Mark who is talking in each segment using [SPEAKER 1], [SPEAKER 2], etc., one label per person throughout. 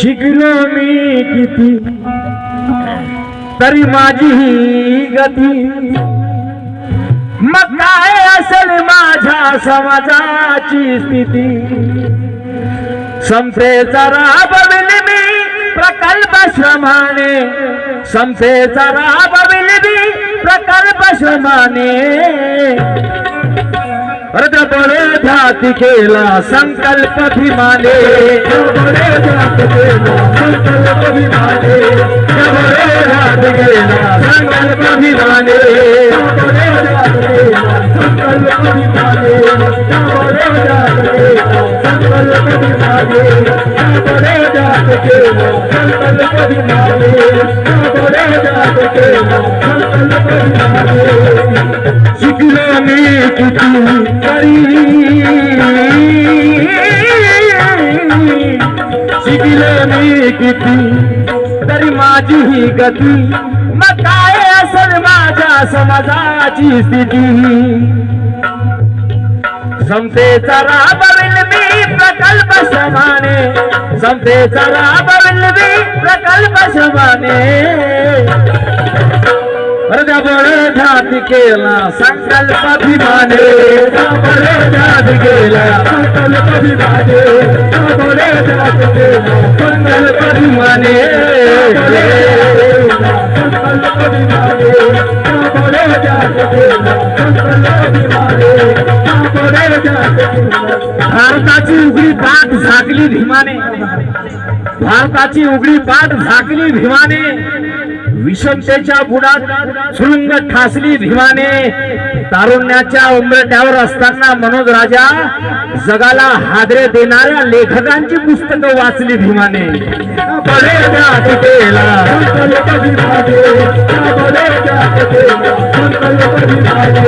[SPEAKER 1] शिकलो मी किती तरी माझी ही गती, मग काय असेल माझ्या समाजाची स्थिती। संस्थेचा राबविली मी प्रकल्प श्रमाने, संस्थेचा राबविली मी प्रकल्प श्रमाने। बडे जाती केला संकल्प भीमाने, बडे जाती केला संकल्प भीमाने, बडे जाती केला संकल्प भीमाने, बडे जाती केला संकल्प भीमाने, बडे जाती केला संकल्प भीमाने, बडे जाती केला संकल्प भीमाने, बडे जाती केला संकल्प भीमाने। शिकलो मी किती तरी, शिकलो मी किती तरी माझी ही गती, मग काय असेल माझ्या समाजाची स्थिती। समतेचा राबविल मी प्रकल्प श्रमाने, समतेचा राबविल मी प्रकल्प श्रमाने। बडे जाती केला संकल्प भीमाने, बडे जाती केला संकल्प भीमाने, बडे जाती केला संकल्प भीमाने, संकल्प भीमाने, बडे जाती केला संकल्प भीमाने, बडे जाती केला। भारताची उघडी पाठ झाकली भीमाने, भारताची उघडी पाठ झाकली भीमाने। विषमतेच्या बुडात सुरुंग ठासली भीमाने। तारुण्याच्या उंबरठ्यावर असताना मनोज राजा जगाला हादरे देणाऱ्या लेखकांची पुस्तकं वाचली भीमाने। बडे जाती केला संकल्प भीमाने, बडे जाती केला संकल्प भीमाने,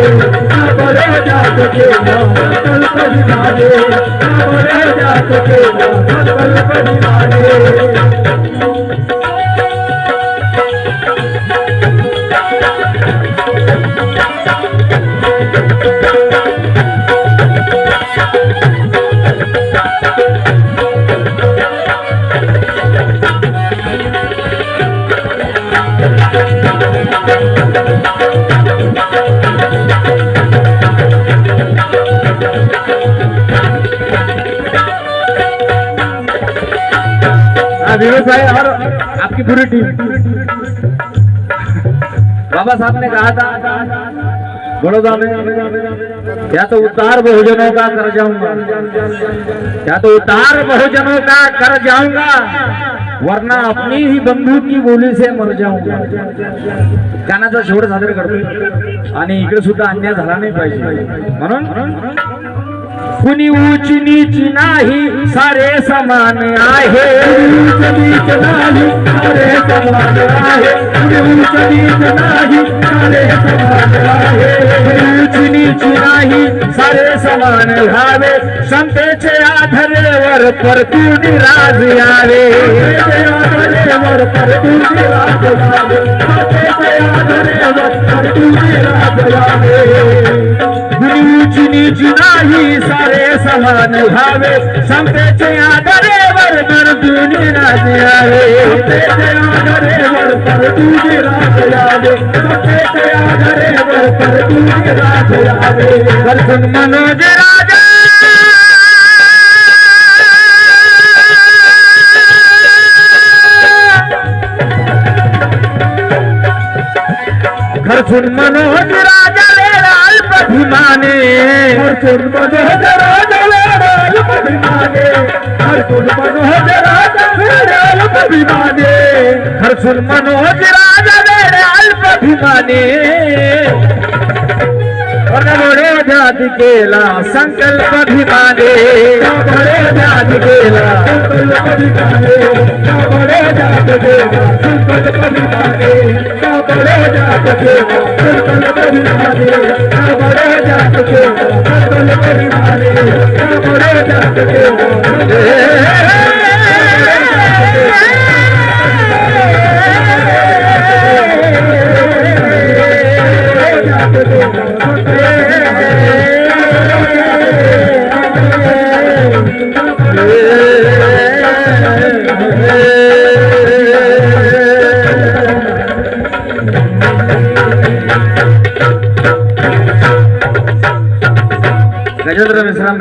[SPEAKER 1] बडे जाती केला संकल्प भीमाने, बडे जाती केला संकल्प भीमाने। विनोद भाई और आपकी पूरी टीम। बाबा साहब ने कहा था बड़ौदा में, या तो उतार बहुजनों का कर जाऊंगा, या तो उतार बहुजनों का कर जाऊंगा, वरना अपनी ही बंदूक की गोली से मर जाऊंगा। गाण्याचा शेवट सादर करतो आणि इकडे सुद्धा अन्याय झाला नाही पाहिजे म्हणून कुणी ऊंच नीच नाही सारे समान आहे, ऊंच नीच नाही सारे समान आहे, ऊंच नीच नाही सारे समान आहे, ऊंच नीच नाही सारे समान व्हावे, समतेचे आधारेवर परतून राज यावे, आधारेवर परतून राज यावे, समतेचे आधारेवर परतून राज यावे। ऊंच नीच नाही सारे समान व्हावे, समतेचे आधारेवर परतून राज यावे, समतेचे आधारेवर परतून राज यावे, समतेचे आधारेवर परतून राज यावे। करसून मनोज राजा खर्चून मनोज राजा लेला अल्पभिमाने, खर्चून मनोज राजा लेला अल्पभिमाने, खर्चून मनोज राजा लेला अल्पभिमाने, खर्चून मनोज राजा लेला अल्पभिमाने। बडे व्याधी केला संकल्प भीमाने बडे व्याधी केला संकल्प भीमाने बडे व्याधी केला संकल्प भीमाने बडे व्याधी केला संकल्प भीमाने बडे व्याधी केला संकल्प भीमाने बडे व्याधी केला गजेंद्र मिश्रा